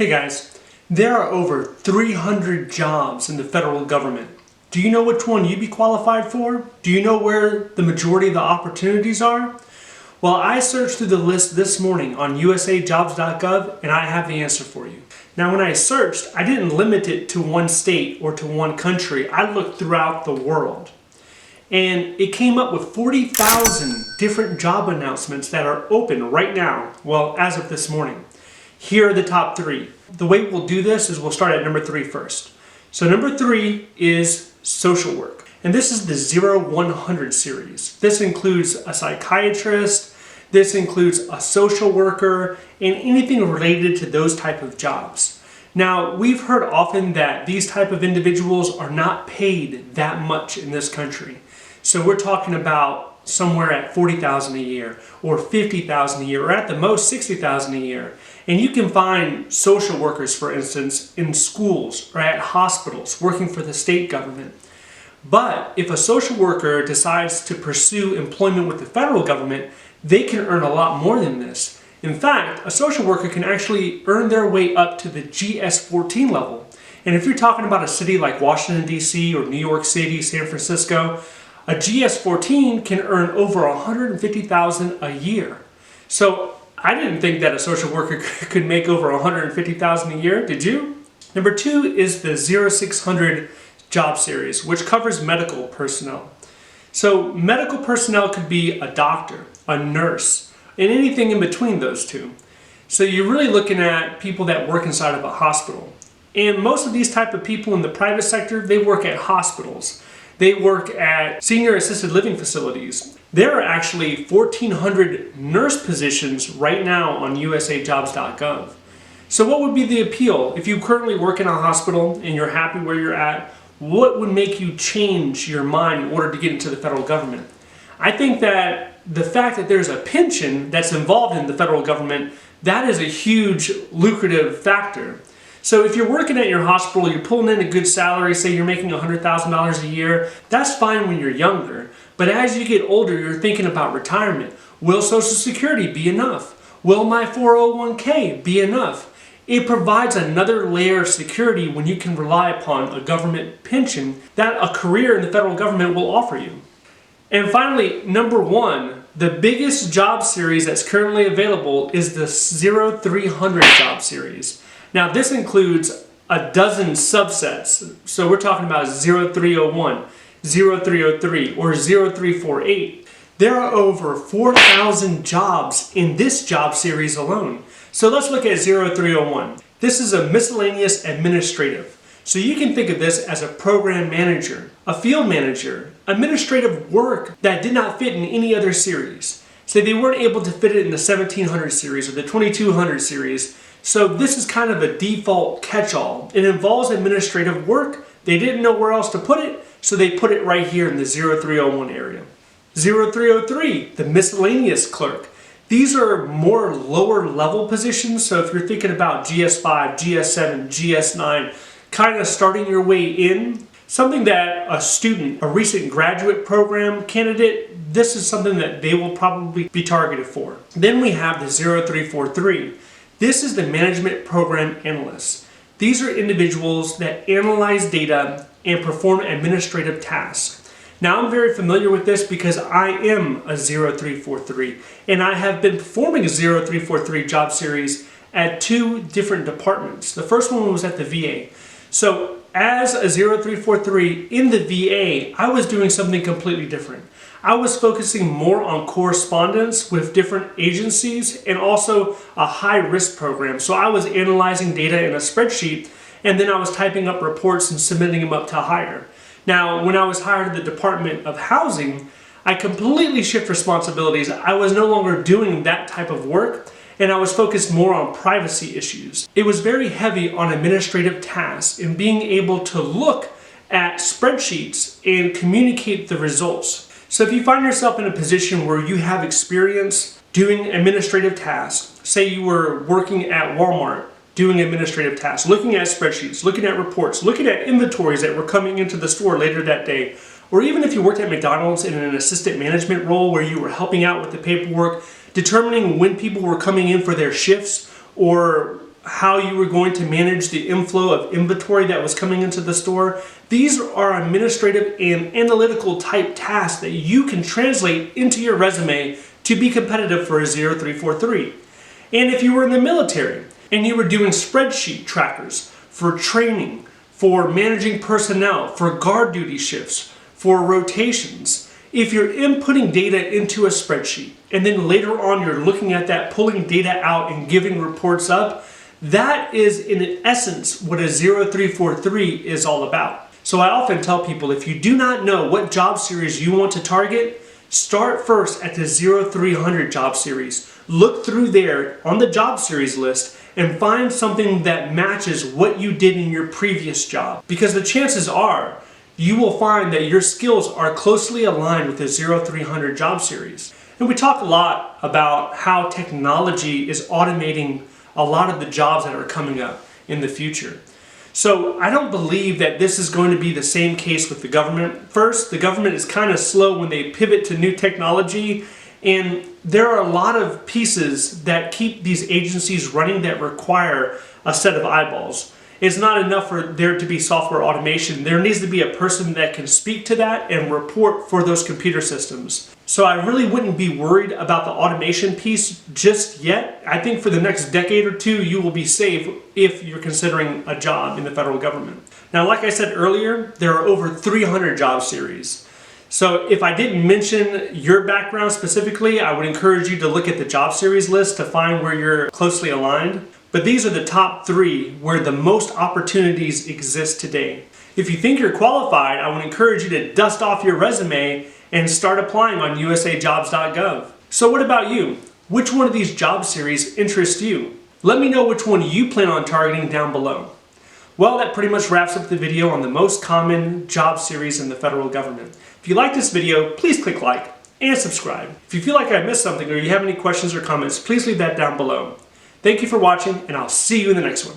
Hey guys, there are over 300 jobs in the federal government. Do you know which one you'd be qualified for? Do you know where the majority of the opportunities are? Well, I searched through the list this morning on USAjobs.gov and I have the answer for you. Now when I searched, I didn't limit it to one state or to one country. I looked throughout the world. And it came up with 40,000 different job announcements that are open right now, well, as of this morning. Here are the top three. The way we'll do this is we'll start at number 3 first. So number 3 is social work. And this is the 0-100 series. This includes a psychiatrist, this includes a social worker, and anything related to those type of jobs. Now, we've heard often that these type of individuals are not paid that much in this country. So we're talking about somewhere at $40,000 a year or $50,000 a year or at the most $60,000 a year. And you can find social workers, for instance, in schools or at hospitals working for the state government. But if a social worker decides to pursue employment with the federal government, they can earn a lot more than this. In fact, a social worker can actually earn their way up to the GS-14 level. And if you're talking about a city like Washington, D.C. or New York City, San Francisco, a GS-14 can earn over $150,000 a year. So I didn't think that a social worker could make over $150,000 a year, did you? Number 2 is the 0600 job series, which covers medical personnel. So medical personnel could be a doctor, a nurse, and anything in between those two. So you're really looking at people that work inside of a hospital. And most of these type of people in the private sector, they work at hospitals. They work at senior assisted living facilities. There are actually 1,400 nurse positions right now on USAjobs.gov. So what would be the appeal? If you currently work in a hospital and you're happy where you're at, what would make you change your mind in order to get into the federal government? I think that the fact that there's a pension that's involved in the federal government, that is a huge lucrative factor. So if you're working at your hospital, you're pulling in a good salary, say you're making $100,000 a year, that's fine when you're younger. But as you get older, you're thinking about retirement. Will Social Security be enough? Will my 401k be enough? It provides another layer of security when you can rely upon a government pension that a career in the federal government will offer you. And finally, number 1, the biggest job series that's currently available is the 0300 job series. Now this includes a dozen subsets. So we're talking about 0301, 0303, or 0348. There are over 4,000 jobs in this job series alone. So let's look at 0301. This is a miscellaneous administrative. So you can think of this as a program manager, a field manager, administrative work that did not fit in any other series. So they weren't able to fit it in the 1700 series or the 2200 series. So this is kind of a default catch-all. It involves administrative work. They didn't know where else to put it, so they put it right here in the 0301 area. 0303, the miscellaneous clerk. These are more lower level positions, so if you're thinking about GS5, GS7, GS9, kind of starting your way in, something that a student, a recent graduate program candidate, this is something that they will probably be targeted for. Then we have the 0343. This is the management program analyst. These are individuals that analyze data and perform administrative tasks. Now I'm very familiar with this because I am a 0343 and I have been performing a 0343 job series at 2 different departments. The first one was at the VA. So as a 0343 in the VA, I was doing something completely different. I was focusing more on correspondence with different agencies and also a high-risk program. So I was analyzing data in a spreadsheet and then I was typing up reports and submitting them up to hire. Now, when I was hired at the Department of Housing, I completely shifted responsibilities. I was no longer doing that type of work and I was focused more on privacy issues. It was very heavy on administrative tasks and being able to look at spreadsheets and communicate the results. So if you find yourself in a position where you have experience doing administrative tasks, say you were working at Walmart doing administrative tasks, looking at spreadsheets, looking at reports, looking at inventories that were coming into the store later that day, or even if you worked at McDonald's in an assistant management role where you were helping out with the paperwork, determining when people were coming in for their shifts, or how you were going to manage the inflow of inventory that was coming into the store. These are administrative and analytical type tasks that you can translate into your resume to be competitive for a 0343. And if you were in the military and you were doing spreadsheet trackers for training, for managing personnel, for guard duty shifts, for rotations, if you're inputting data into a spreadsheet and then later on you're looking at that, pulling data out and giving reports up, that is in essence what a 0343 is all about. So I often tell people, if you do not know what job series you want to target, start first at the 0300 job series. Look through there on the job series list and find something that matches what you did in your previous job. Because the chances are you will find that your skills are closely aligned with the 0300 job series. And we talk a lot about how technology is automating a lot of the jobs that are coming up in the future. So I don't believe that this is going to be the same case with the government. First, the government is kind of slow when they pivot to new technology, and there are a lot of pieces that keep these agencies running that require a set of eyeballs. It's not enough for there to be software automation. There needs to be a person that can speak to that and report for those computer systems. So I really wouldn't be worried about the automation piece just yet. I think for the next decade or two, you will be safe if you're considering a job in the federal government. Now, like I said earlier, there are over 300 job series. So if I didn't mention your background specifically, I would encourage you to look at the job series list to find where you're closely aligned. But these are the top 3 where the most opportunities exist today. If you think you're qualified, I would encourage you to dust off your resume and start applying on USAjobs.gov. So what about you? Which one of these job series interests you? Let me know which one you plan on targeting down below. Well, that pretty much wraps up the video on the most common job series in the federal government. If you like this video, please click like and subscribe. If you feel like I missed something or you have any questions or comments, please leave that down below. Thank you for watching, and I'll see you in the next one.